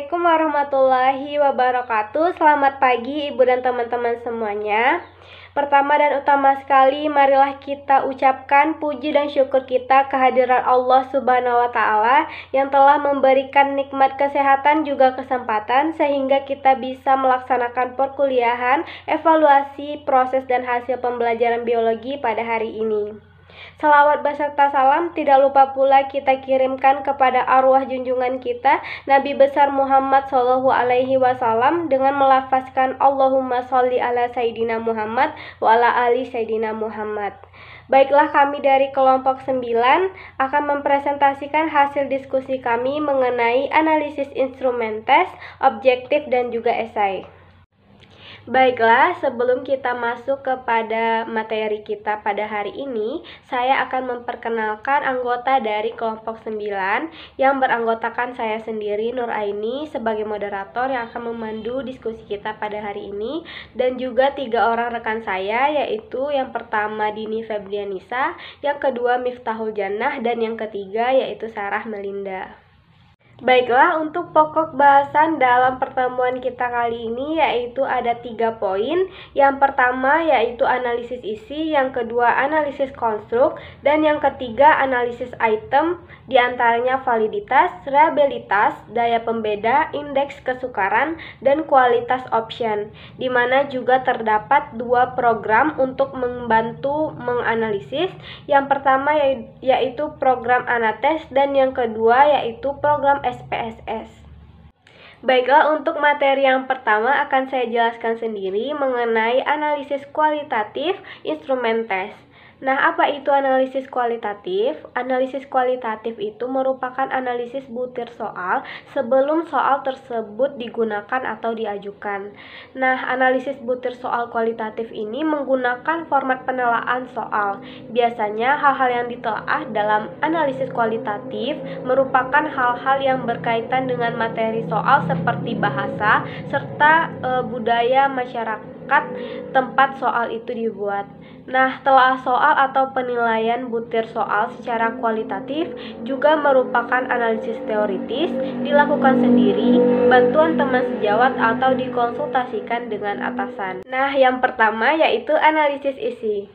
Assalamualaikum warahmatullahi wabarakatuh. Selamat pagi Ibu dan teman-teman semuanya. Pertama dan utama sekali, marilah kita ucapkan puji dan syukur kita kehadiran Allah Subhanahu wa Ta'ala yang telah memberikan nikmat kesehatan juga kesempatan sehingga kita bisa melaksanakan perkuliahan, evaluasi, proses dan hasil pembelajaran biologi pada hari ini. Salawat beserta salam tidak lupa pula kita kirimkan kepada arwah junjungan kita Nabi besar Muhammad Shallallahu Alaihi Wasallam dengan melafazkan Allahumma sholli ala Sayyidina Muhammad wa ala ali Sayyidina Muhammad. Baiklah, kami dari kelompok 9 akan mempresentasikan hasil diskusi kami mengenai analisis instrumen tes, objektif dan juga esai. Baiklah, sebelum kita masuk kepada materi kita pada hari ini, saya akan memperkenalkan anggota dari kelompok 9 yang beranggotakan saya sendiri, Nur Aini, sebagai moderator yang akan memandu diskusi kita pada hari ini, dan juga 3 orang rekan saya, yaitu yang pertama Dini Febrianisa, yang kedua Miftahul Jannah, dan yang ketiga yaitu Sarah Melinda. Baiklah, untuk pokok bahasan dalam pertemuan kita kali ini yaitu ada 3 poin. Yang pertama yaitu analisis isi, yang kedua analisis konstruk, dan yang ketiga analisis item, diantaranya validitas, reliabilitas, daya pembeda, indeks kesukaran, dan kualitas option, di mana juga terdapat 2 program untuk membantu menganalisis. Yang pertama yaitu program Anates dan yang kedua yaitu program SPSS. Baiklah, untuk materi yang pertama akan saya jelaskan sendiri mengenai analisis kualitatif instrumen tes. Nah, apa itu analisis kualitatif? Analisis kualitatif itu merupakan analisis butir soal sebelum soal tersebut digunakan atau diajukan. Nah, analisis butir soal kualitatif ini menggunakan format penelaan soal. Biasanya hal-hal yang ditelaah dalam analisis kualitatif merupakan hal-hal yang berkaitan dengan materi soal seperti bahasa serta budaya masyarakat tempat soal itu dibuat. Nah, telaah soal atau penilaian butir soal secara kualitatif juga merupakan analisis teoritis, dilakukan sendiri, bantuan teman sejawat atau dikonsultasikan dengan atasan. Nah, yang pertama yaitu analisis isi.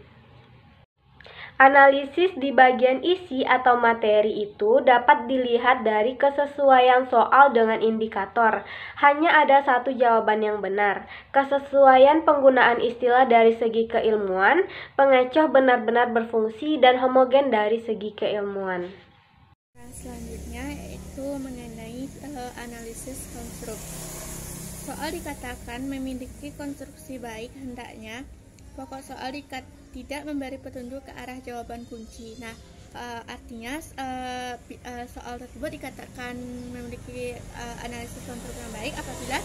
Analisis di bagian isi atau materi itu dapat dilihat dari kesesuaian soal dengan indikator. Hanya ada satu jawaban yang benar. Kesesuaian penggunaan istilah dari segi keilmuan, pengecoh benar-benar berfungsi dan homogen dari segi keilmuan. Selanjutnya yaitu mengenai analisis konstruk. Soal dikatakan memiliki konstruksi baik hendaknya pokok soal tidak memberi petunjuk ke arah jawaban kunci. Nah, artinya soal tersebut dikatakan memiliki analisis konstruk yang baik apabila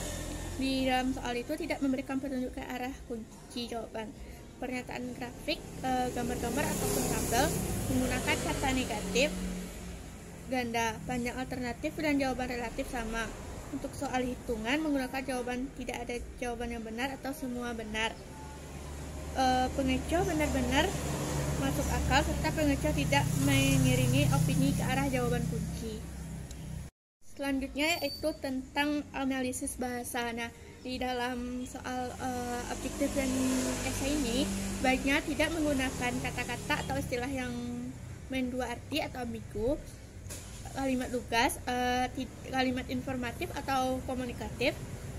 di dalam soal itu tidak memberikan petunjuk ke arah kunci jawaban. Pernyataan grafik, gambar-gambar ataupun tabel menggunakan kata negatif, ganda, panjang alternatif, dan jawaban relatif sama. Untuk soal hitungan menggunakan jawaban tidak ada jawaban yang benar atau semua benar. Pengecoh benar-benar masuk akal serta pengecoh tidak mengiringi opini ke arah jawaban kunci. Selanjutnya yaitu tentang analisis bahasa. Nah, di dalam soal objektif dan esai ini baiknya tidak menggunakan kata-kata atau istilah yang mendua arti atau ambigu, kalimat lugas, kalimat informatif atau komunikatif,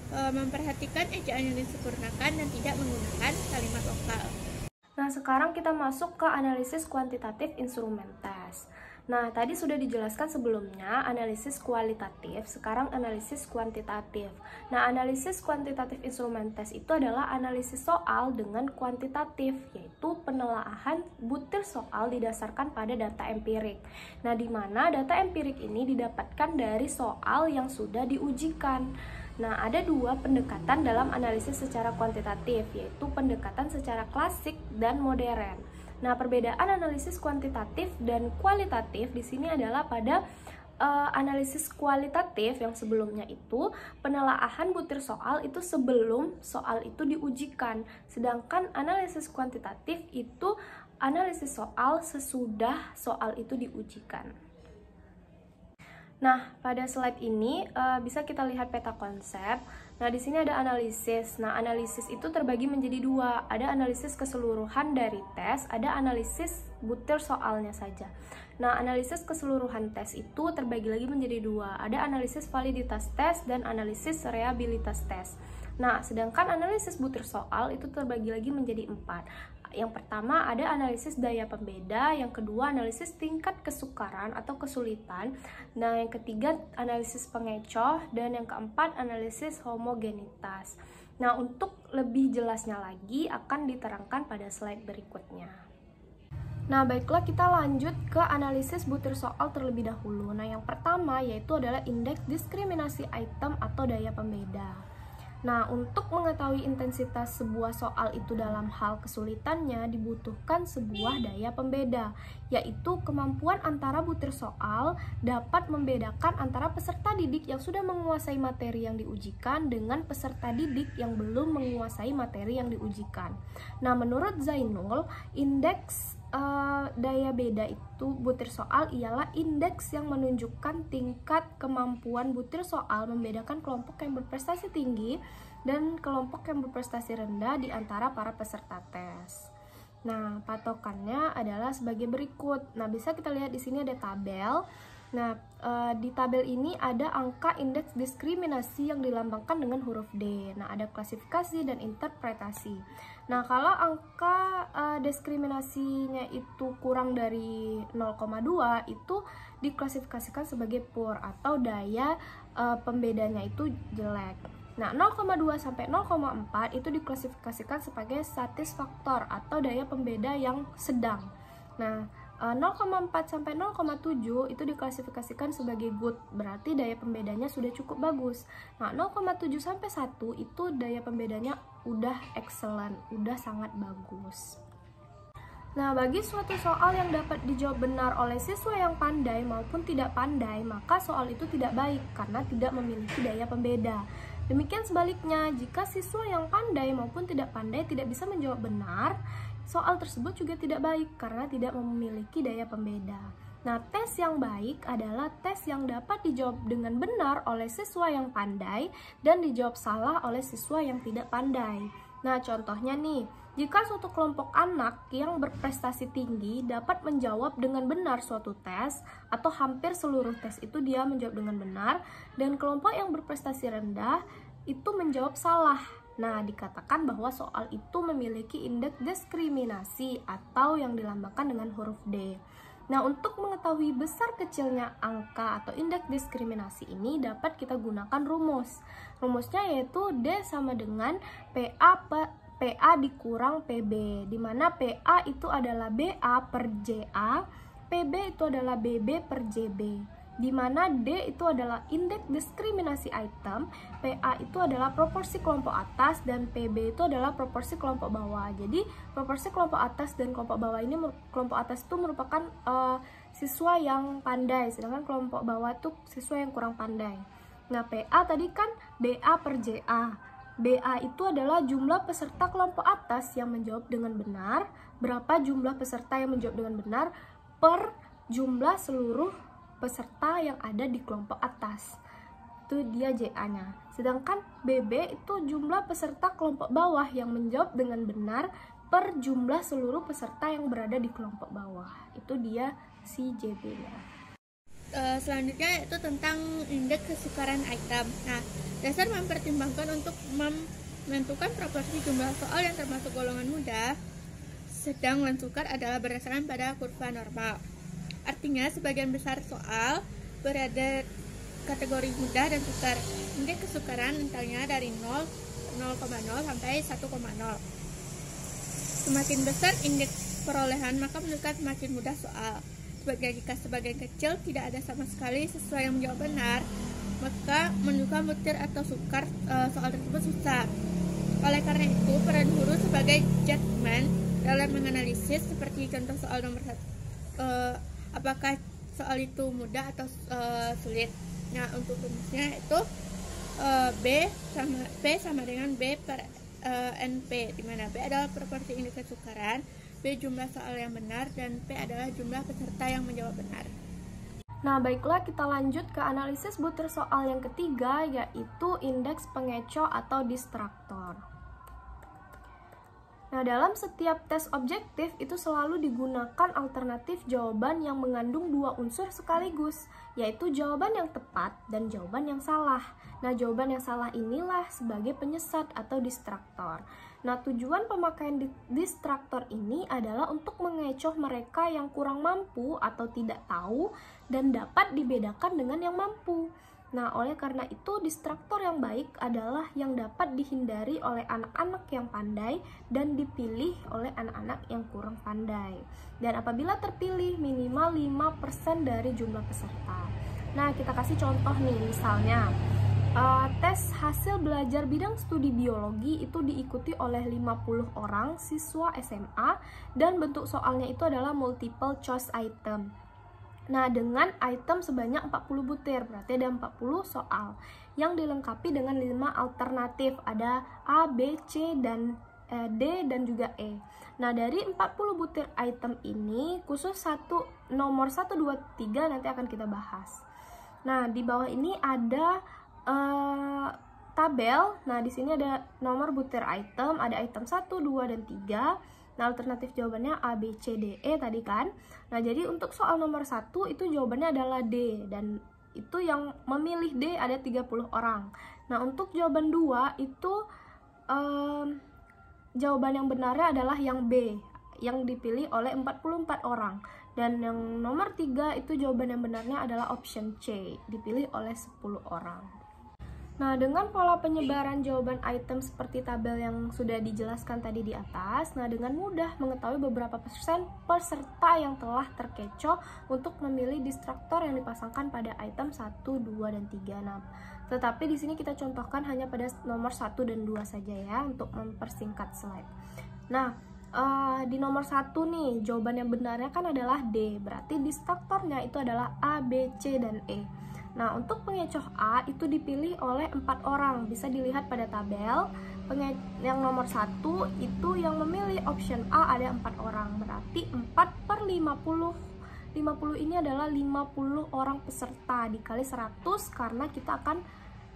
memperhatikan ejaan yang disempurnakan dan tidak menggunakan kalimat lokal. Nah, sekarang kita masuk ke analisis kuantitatif instrumen tes. Nah, tadi sudah dijelaskan sebelumnya analisis kualitatif, sekarang analisis kuantitatif. Nah, analisis kuantitatif instrumen tes itu adalah analisis soal dengan kuantitatif, yaitu penelaahan butir soal didasarkan pada data empirik. Nah, di mana data empirik ini didapatkan dari soal yang sudah diujikan. Nah, ada 2 pendekatan dalam analisis secara kuantitatif, yaitu pendekatan secara klasik dan modern. Nah, perbedaan analisis kuantitatif dan kualitatif di sini adalah pada analisis kualitatif yang sebelumnya itu penelaahan butir soal itu sebelum soal itu diujikan, sedangkan analisis kuantitatif itu analisis soal sesudah soal itu diujikan. Nah, pada slide ini bisa kita lihat peta konsep. Nah, di sini ada analisis. Nah, analisis itu terbagi menjadi dua. Ada analisis keseluruhan dari tes, ada analisis butir soalnya saja. Nah, analisis keseluruhan tes itu terbagi lagi menjadi dua. Ada analisis validitas tes dan analisis reliabilitas tes. Nah, sedangkan analisis butir soal itu terbagi lagi menjadi 4. Yang pertama ada analisis daya pembeda, yang kedua analisis tingkat kesukaran atau kesulitan, nah yang ketiga analisis pengecoh, dan yang keempat analisis homogenitas. Nah, untuk lebih jelasnya lagi akan diterangkan pada slide berikutnya. Nah, baiklah kita lanjut ke analisis butir soal terlebih dahulu. Nah, yang pertama yaitu adalah indeks diskriminasi item atau daya pembeda. Nah, untuk mengetahui intensitas sebuah soal itu dalam hal kesulitannya dibutuhkan sebuah daya pembeda, yaitu kemampuan antara butir soal dapat membedakan antara peserta didik yang sudah menguasai materi yang diujikan dengan peserta didik yang belum menguasai materi yang diujikan. Nah, menurut Zainul, indeks daya beda itu butir soal ialah indeks yang menunjukkan tingkat kemampuan butir soal membedakan kelompok yang berprestasi tinggi dan kelompok yang berprestasi rendah di antara para peserta tes. Nah, patokannya adalah sebagai berikut. Nah, bisa kita lihat di sini ada tabel. Nah, di tabel ini ada angka indeks diskriminasi yang dilambangkan dengan huruf D. Nah, ada klasifikasi dan interpretasi. Nah, kalau angka diskriminasinya itu kurang dari 0,2 itu diklasifikasikan sebagai poor atau daya pembedanya itu jelek. Nah, 0,2 sampai 0,4 itu diklasifikasikan sebagai satisfaktor atau daya pembeda yang sedang. Nah, 0,4 sampai 0,7 itu diklasifikasikan sebagai good, berarti daya pembedanya sudah cukup bagus. Nah, 0,7 sampai 1 itu daya pembedanya udah excellent, udah sangat bagus. Nah, bagi suatu soal yang dapat dijawab benar oleh siswa yang pandai maupun tidak pandai, maka soal itu tidak baik karena tidak memiliki daya pembeda. Demikian sebaliknya, jika siswa yang pandai maupun tidak pandai tidak bisa menjawab benar, soal tersebut juga tidak baik karena tidak memiliki daya pembeda. Nah, tes yang baik adalah tes yang dapat dijawab dengan benar oleh siswa yang pandai dan dijawab salah oleh siswa yang tidak pandai. Nah, contohnya nih, jika suatu kelompok anak yang berprestasi tinggi dapat menjawab dengan benar suatu tes atau hampir seluruh tes itu dia menjawab dengan benar, dan kelompok yang berprestasi rendah itu menjawab salah. Nah, dikatakan bahwa soal itu memiliki indeks diskriminasi atau yang dilambangkan dengan huruf D. Nah, untuk mengetahui besar kecilnya angka atau indeks diskriminasi ini dapat kita gunakan rumus. Rumusnya yaitu D sama dengan PA dikurang PB, di mana PA itu adalah BA per JA, PB itu adalah BB per JB. Di mana D itu adalah indeks diskriminasi item, PA itu adalah proporsi kelompok atas, dan PB itu adalah proporsi kelompok bawah. Jadi proporsi kelompok atas dan kelompok bawah ini, kelompok atas itu merupakan siswa yang pandai, sedangkan kelompok bawah itu siswa yang kurang pandai. Nah, PA tadi kan BA per JA. BA itu adalah jumlah peserta kelompok atas yang menjawab dengan benar, berapa jumlah peserta yang menjawab dengan benar per jumlah seluruh peserta yang ada di kelompok atas, itu dia JA-nya. Sedangkan BB itu jumlah peserta kelompok bawah yang menjawab dengan benar per jumlah seluruh peserta yang berada di kelompok bawah, itu dia si JB-nya. Selanjutnya itu tentang indeks kesukaran item. Nah, dasar mempertimbangkan untuk menentukan proporsi jumlah soal yang termasuk golongan mudah, sedang dan sukar adalah berdasarkan pada kurva normal. Artinya, sebagian besar soal berada kategori mudah dan sukar. Indeks kesukaran rentangnya dari 0,0 sampai 1,0. Semakin besar indeks perolehan, maka menunjukkan semakin mudah soal. Jika sebagian kecil tidak ada sama sekali siswa yang menjawab benar, maka menunjukkan butir atau sukar soal tersebut susah. Oleh karena itu, peran guru sebagai judgement dalam menganalisis seperti contoh soal nomor 1. Apakah soal itu mudah atau sulit. Nah, untuk rumusnya itu P sama dengan B per NP, di mana B adalah proporsi indeks kesukaran, B jumlah soal yang benar, dan P adalah jumlah peserta yang menjawab benar. Nah, baiklah kita lanjut ke analisis butir soal yang ketiga, yaitu indeks pengecoh atau distraktor. Nah, dalam setiap tes objektif itu selalu digunakan alternatif jawaban yang mengandung dua unsur sekaligus, yaitu jawaban yang tepat dan jawaban yang salah. Nah, jawaban yang salah inilah sebagai penyesat atau distraktor. Nah, tujuan pemakaian distraktor ini adalah untuk mengecoh mereka yang kurang mampu atau tidak tahu dan dapat dibedakan dengan yang mampu. Nah, oleh karena itu, distraktor yang baik adalah yang dapat dihindari oleh anak-anak yang pandai dan dipilih oleh anak-anak yang kurang pandai. Dan apabila terpilih, minimal 5% dari jumlah peserta. Nah, kita kasih contoh nih, misalnya, tes hasil belajar bidang studi biologi itu diikuti oleh 50 orang siswa SMA dan bentuk soalnya itu adalah multiple choice item. Nah, dengan item sebanyak 40 butir, berarti ada 40 soal yang dilengkapi dengan 5 alternatif, ada A, B, C, dan D, dan juga E. Nah, dari 40 butir item ini, khusus nomor 1, 2, 3 nanti akan kita bahas. Nah, di bawah ini ada tabel. Nah, di sini ada nomor butir item, ada item 1, 2, dan 3. Nah, alternatif jawabannya A, B, C, D, E tadi kan. Nah, jadi untuk soal nomor 1 itu jawabannya adalah D, dan itu yang memilih D ada 30 orang. Nah, untuk jawaban 2 itu jawaban yang benarnya adalah yang B, yang dipilih oleh 44 orang. Dan yang nomor 3 itu jawaban yang benarnya adalah option C, dipilih oleh 10 orang. Nah, dengan pola penyebaran jawaban item seperti tabel yang sudah dijelaskan tadi di atas, nah dengan mudah mengetahui beberapa persen peserta yang telah terkecoh untuk memilih distraktor yang dipasangkan pada item 1, 2, dan 3. Nah, tetapi di sini kita contohkan hanya pada nomor 1 dan 2 saja ya, untuk mempersingkat slide. Nah, di nomor 1 nih, jawaban yang benarnya kan adalah D, berarti distraktornya itu adalah A, B, C, dan E. Nah, untuk pengecoh A itu dipilih oleh 4 orang, bisa dilihat pada tabel. Yang nomor 1 itu yang memilih option A ada 4 orang, berarti 4/50. 50 ini adalah 50 orang peserta dikali 100 karena kita akan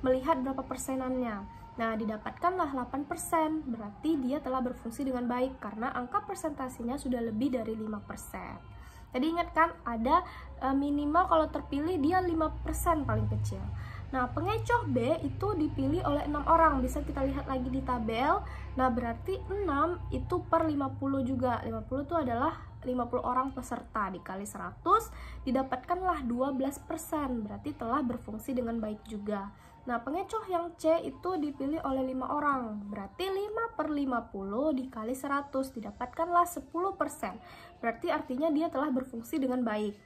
melihat berapa persenannya. Nah, didapatkanlah 8%, berarti dia telah berfungsi dengan baik karena angka persentasinya sudah lebih dari 5%. Tadi ingat kan, ada minimal kalau terpilih dia 5% paling kecil. Nah, pengecoh B itu dipilih oleh 6 orang, bisa kita lihat lagi di tabel. Nah, berarti 6 itu per 50 juga. 50 itu adalah 50 orang peserta dikali 100, didapatkanlah 12%, berarti telah berfungsi dengan baik juga. Nah, pengecoh yang C itu dipilih oleh 5 orang, berarti 5/50 dikali 100, didapatkanlah 10%, berarti artinya dia telah berfungsi dengan baik.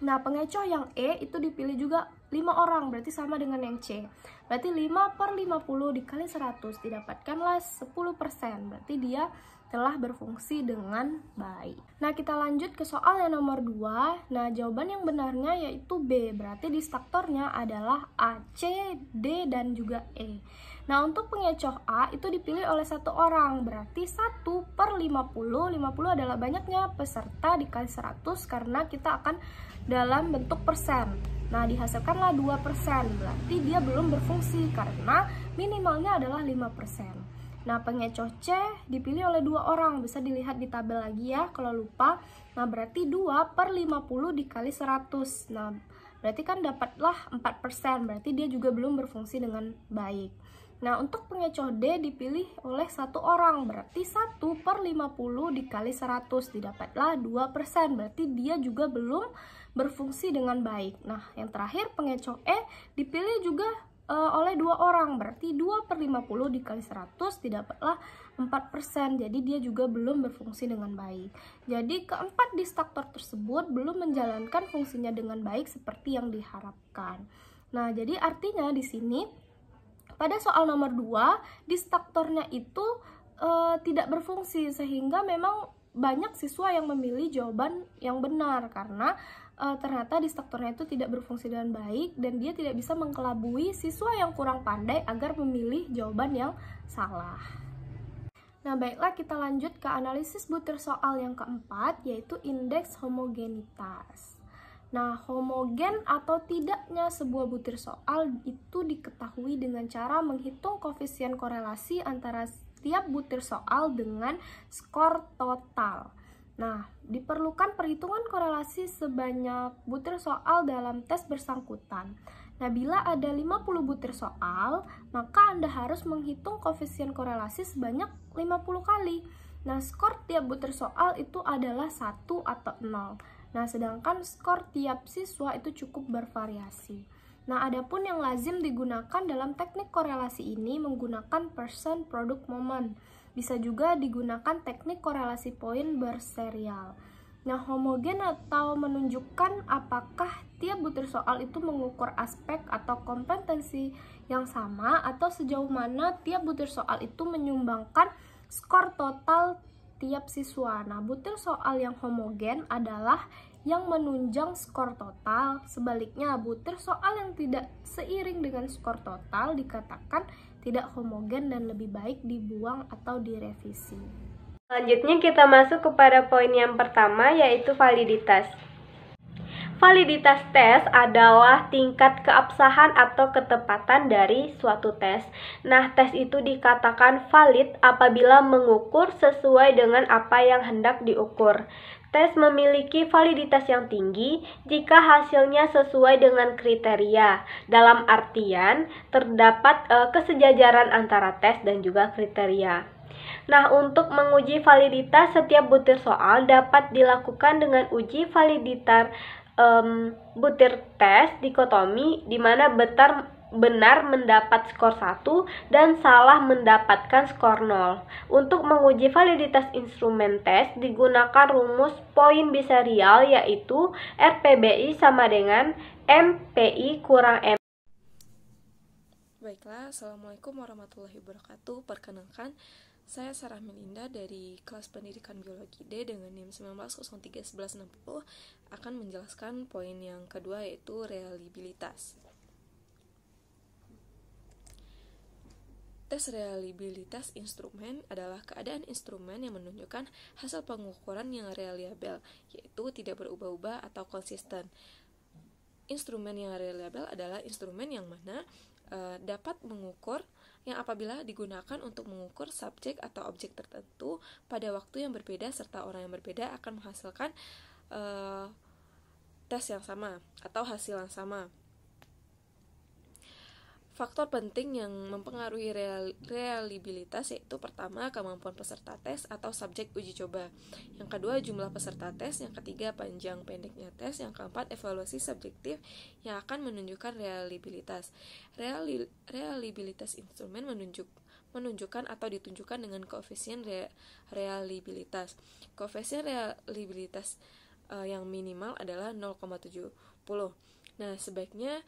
Nah, pengecoh yang E itu dipilih juga 5 orang, berarti sama dengan yang C, berarti 5/50 dikali 100, didapatkanlah 10%, berarti dia telah berfungsi dengan baik. Nah, kita lanjut ke soal yang nomor 2. Nah, jawaban yang benarnya yaitu B, berarti distraktornya adalah A, C, D, dan juga E. Nah, untuk pengecoh A itu dipilih oleh 1 orang, berarti 1/50. 50 adalah banyaknya peserta dikali 100 karena kita akan dalam bentuk persen. Nah, dihasilkanlah 2%, berarti dia belum berfungsi karena minimalnya adalah 5%. Nah, pengecoh C dipilih oleh 2 orang, bisa dilihat di tabel lagi ya kalau lupa. Nah, berarti 2/50 dikali 100. Nah, berarti kan dapatlah 4%, berarti dia juga belum berfungsi dengan baik. Nah, untuk pengecoh D dipilih oleh 1 orang, berarti 1/50 dikali 100, didapatlah 2%, berarti dia juga belum berfungsi dengan baik. Nah, yang terakhir pengecoh E dipilih juga oleh 2 orang, berarti 2/50 dikali 100 didapatlah 4%, jadi dia juga belum berfungsi dengan baik. Jadi keempat distraktor tersebut belum menjalankan fungsinya dengan baik seperti yang diharapkan. Nah, jadi artinya di sini pada soal nomor 2 distraktornya itu tidak berfungsi, sehingga memang banyak siswa yang memilih jawaban yang benar karena ternyata distraktornya itu tidak berfungsi dengan baik dan dia tidak bisa mengkelabui siswa yang kurang pandai agar memilih jawaban yang salah. Nah, baiklah kita lanjut ke analisis butir soal yang keempat, yaitu indeks homogenitas. Nah, homogen atau tidaknya sebuah butir soal itu diketahui dengan cara menghitung koefisien korelasi antara setiap butir soal dengan skor total. Nah, diperlukan perhitungan korelasi sebanyak butir soal dalam tes bersangkutan. Nah, bila ada 50 butir soal, maka Anda harus menghitung koefisien korelasi sebanyak 50 kali. Nah, skor tiap butir soal itu adalah 1 atau 0. Nah, sedangkan skor tiap siswa itu cukup bervariasi. Nah, adapun yang lazim digunakan dalam teknik korelasi ini menggunakan percent product moment. Bisa juga digunakan teknik korelasi poin berserial. Nah, homogen atau menunjukkan apakah tiap butir soal itu mengukur aspek atau kompetensi yang sama atau sejauh mana tiap butir soal itu menyumbangkan skor total tiap siswa. Nah, butir soal yang homogen adalah yang menunjang skor total. Sebaliknya, butir soal yang tidak seiring dengan skor total dikatakan tidak homogen dan lebih baik dibuang atau direvisi. Selanjutnya kita masuk kepada poin yang pertama, yaitu validitas. Validitas tes adalah tingkat keabsahan atau ketepatan dari suatu tes. Nah, tes itu dikatakan valid apabila mengukur sesuai dengan apa yang hendak diukur. Tes memiliki validitas yang tinggi jika hasilnya sesuai dengan kriteria. Dalam artian, terdapat kesejajaran antara tes dan juga kriteria. Nah, untuk menguji validitas setiap butir soal dapat dilakukan dengan uji validitas butir tes dikotomi, di mana benar mendapat skor 1 dan salah mendapatkan skor 0. Untuk menguji validitas instrumen tes digunakan rumus poin biserial, yaitu RPBI sama dengan MPI kurang M. Baiklah, Assalamualaikum warahmatullahi wabarakatuh. Perkenalkan, saya Sarah Melinda dari kelas pendidikan biologi D dengan NIM 19031160 akan menjelaskan poin yang kedua, yaitu reliabilitas. Tes reliabilitas instrumen adalah keadaan instrumen yang menunjukkan hasil pengukuran yang reliable, yaitu tidak berubah-ubah atau konsisten. Instrumen yang reliable adalah instrumen yang mana dapat mengukur yang apabila digunakan untuk mengukur subjek atau objek tertentu pada waktu yang berbeda serta orang yang berbeda akan menghasilkan tes yang sama atau hasil yang sama. Faktor penting yang mempengaruhi reliabilitas yaitu pertama, kemampuan peserta tes atau subjek uji coba. Yang kedua, jumlah peserta tes. Yang ketiga, panjang pendeknya tes. Yang keempat, evaluasi subjektif yang akan menunjukkan reliabilitas. Reliabilitas instrumen menunjukkan atau ditunjukkan dengan koefisien reliabilitas. Koefisien reliabilitas yang minimal adalah 0,70. Nah, sebaiknya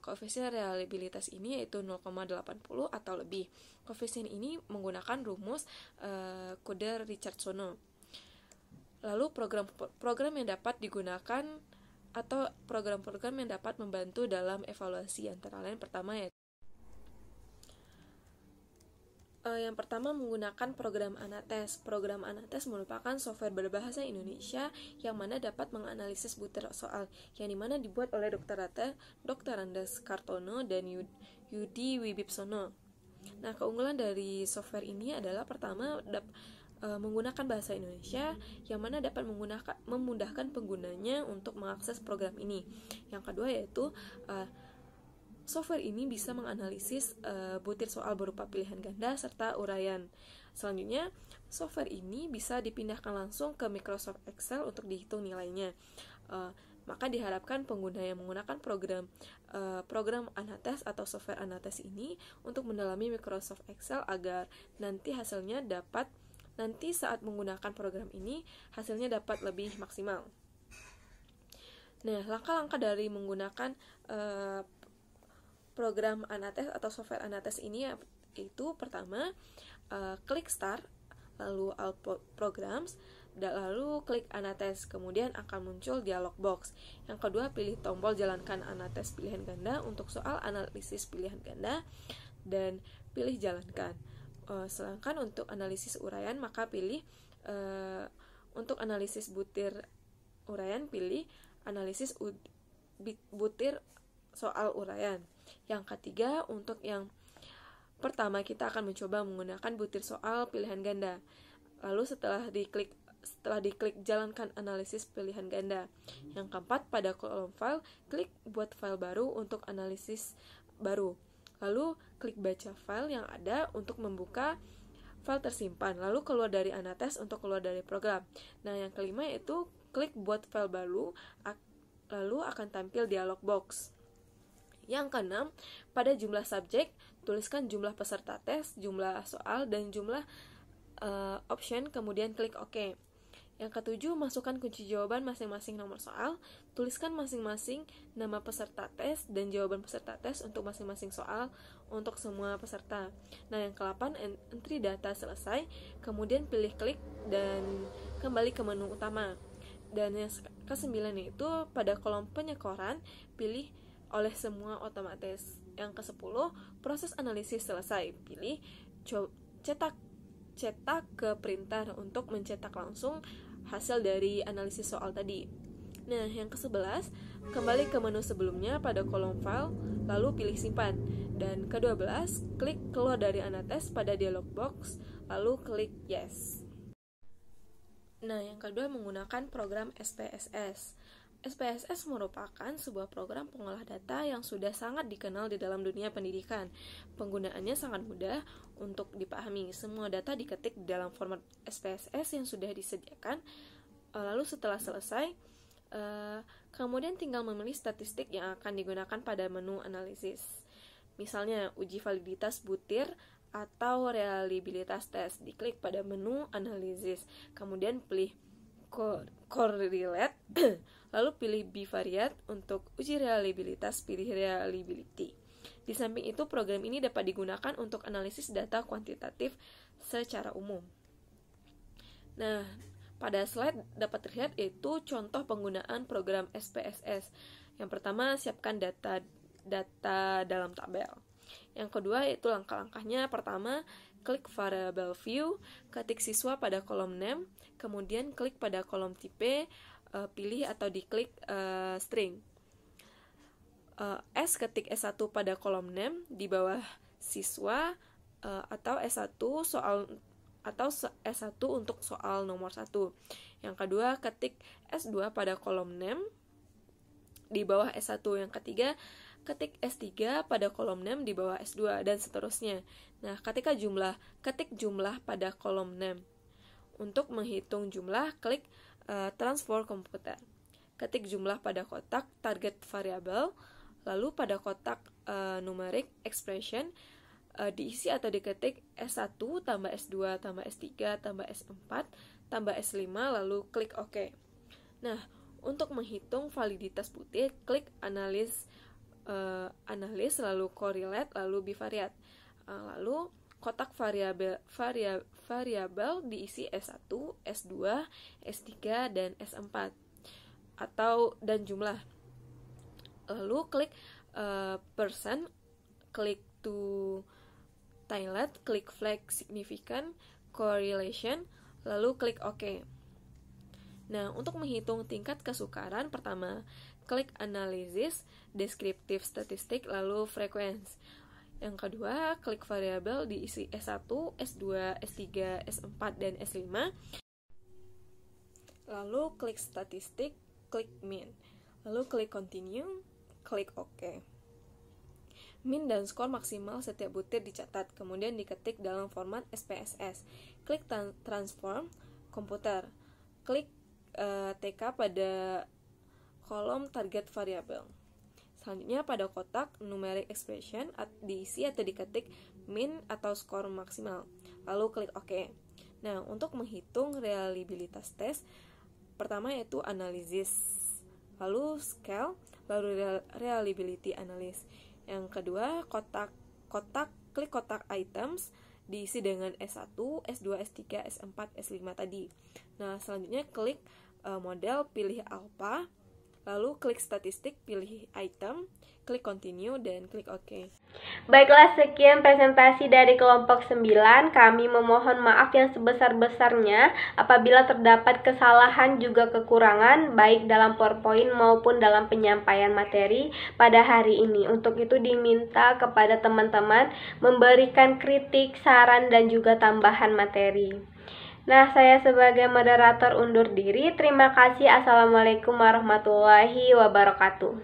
koefisien reliabilitas ini yaitu 0,80 atau lebih. Koefisien ini menggunakan rumus Coder-Richardson. Lalu program yang dapat digunakan atau program-program yang dapat membantu dalam evaluasi antara lain pertama yaitu yang pertama menggunakan program Anates. Program Anates merupakan software berbahasa Indonesia yang mana dapat menganalisis butir soal, yang dimana dibuat oleh Dr. Andes Kartono dan Yudi Wibipsono. Nah, keunggulan dari software ini adalah pertama menggunakan bahasa Indonesia, yang mana dapat memudahkan penggunanya untuk mengakses program ini. Yang kedua yaitu software ini bisa menganalisis butir soal berupa pilihan ganda serta uraian. Selanjutnya, software ini bisa dipindahkan langsung ke Microsoft Excel untuk dihitung nilainya. Maka diharapkan pengguna yang menggunakan program Anates atau software Anates ini untuk mendalami Microsoft Excel agar nanti saat menggunakan program ini hasilnya dapat lebih maksimal. Nah, langkah-langkah dari menggunakan program Anates atau software Anates ini yaitu pertama, klik Start, lalu All Programs, lalu klik Anates, kemudian akan muncul dialog box. Yang kedua, pilih tombol jalankan Anates pilihan ganda untuk soal analisis pilihan ganda dan pilih jalankan. Sedangkan untuk analisis uraian maka pilih untuk analisis butir uraian pilih analisis butir soal uraian. Yang ketiga, untuk yang pertama kita akan mencoba menggunakan butir soal pilihan ganda. Lalu setelah diklik jalankan analisis pilihan ganda. Yang keempat, pada kolom file, klik buat file baru untuk analisis baru. Lalu klik baca file yang ada untuk membuka file tersimpan. Lalu keluar dari Anates untuk keluar dari program. Nah, yang kelima yaitu klik buat file baru, lalu akan tampil dialog box. Yang keenam, pada jumlah subjek, tuliskan jumlah peserta tes, jumlah soal, dan jumlah option, kemudian klik OK. Yang ketujuh, masukkan kunci jawaban masing-masing nomor soal, tuliskan masing-masing nama peserta tes dan jawaban peserta tes untuk masing-masing soal untuk semua peserta. Nah, yang ke-8, entry data selesai, kemudian pilih klik dan kembali ke menu utama. Dan yang ke-9 itu pada kolom penyekoran, pilih oleh semua otomatis. Yang ke-10, proses analisis selesai, pilih cetak ke printer untuk mencetak langsung hasil dari analisis soal tadi. Nah, yang ke-11, kembali ke menu sebelumnya pada kolom file, lalu pilih simpan. Dan ke-12, klik keluar dari Anates pada dialog box, lalu klik yes. Nah, yang kedua menggunakan program SPSS. SPSS merupakan sebuah program pengolah data yang sudah sangat dikenal di dalam dunia pendidikan. Penggunaannya sangat mudah untuk dipahami. Semua data diketik di dalam format SPSS yang sudah disediakan. Lalu setelah selesai, kemudian tinggal memilih statistik yang akan digunakan pada menu analisis. Misalnya, uji validitas butir atau reliabilitas tes. Diklik pada menu analisis. Kemudian pilih correlate, lalu pilih bivariate. Untuk uji reliabilitas, pilih reliability. Di samping itu, program ini dapat digunakan untuk analisis data kuantitatif secara umum. Nah, pada slide dapat terlihat itu contoh penggunaan program SPSS. Yang pertama, siapkan data dalam tabel. Yang kedua yaitu langkah-langkahnya. Pertama, klik variable view, ketik siswa pada kolom name, kemudian klik pada kolom tipe, pilih atau diklik string. Ketik S1 pada kolom name di bawah siswa, atau S1 untuk soal nomor 1. Yang kedua, ketik S2 pada kolom name di bawah S1. Yang ketiga, ketik S3 pada kolom name di bawah S2, dan seterusnya. Nah, ketik jumlah pada kolom name. Untuk menghitung jumlah, klik transform komputer. Ketik jumlah pada kotak target variable, lalu pada kotak numeric expression, diisi atau diketik S1 tambah S2 tambah S3 tambah S4 tambah S5, lalu klik OK. Nah, untuk menghitung validitas butir, klik analis, lalu correlate, lalu bivariate. Lalu kotak variabel diisi S1, S2, S3, dan S4 dan jumlah. Lalu klik percent, klik to tilet, klik flag significant correlation, lalu klik OK. Nah, untuk menghitung tingkat kesukaran, pertama, klik analisis, deskriptif statistik, lalu frequency. Yang kedua, klik variabel diisi S1, S2, S3, S4, dan S5. Lalu klik statistik, klik min. Lalu klik continue, klik OK. Min dan skor maksimal setiap butir dicatat, kemudian diketik dalam format SPSS. Klik transform komputer. Klik TK pada kolom target variable. Selanjutnya pada kotak numeric expression diisi atau diketik min atau skor maksimal. Lalu klik OK. Nah, untuk menghitung reliabilitas tes, pertama yaitu analisis, lalu scale, lalu reliability analysis. Yang kedua, klik kotak items diisi dengan S1, S2, S3, S4, S5 tadi. Nah, selanjutnya klik model, pilih alpha, Lalu klik statistik, pilih item, klik continue, dan klik OK. Baiklah, sekian presentasi dari kelompok 9. Kami memohon maaf yang sebesar-besarnya apabila terdapat kesalahan juga kekurangan baik dalam PowerPoint maupun dalam penyampaian materi pada hari ini. Untuk itu diminta kepada teman-teman memberikan kritik, saran, dan juga tambahan materi. Nah, saya sebagai moderator undur diri. Terima kasih. Assalamualaikum warahmatullahi wabarakatuh.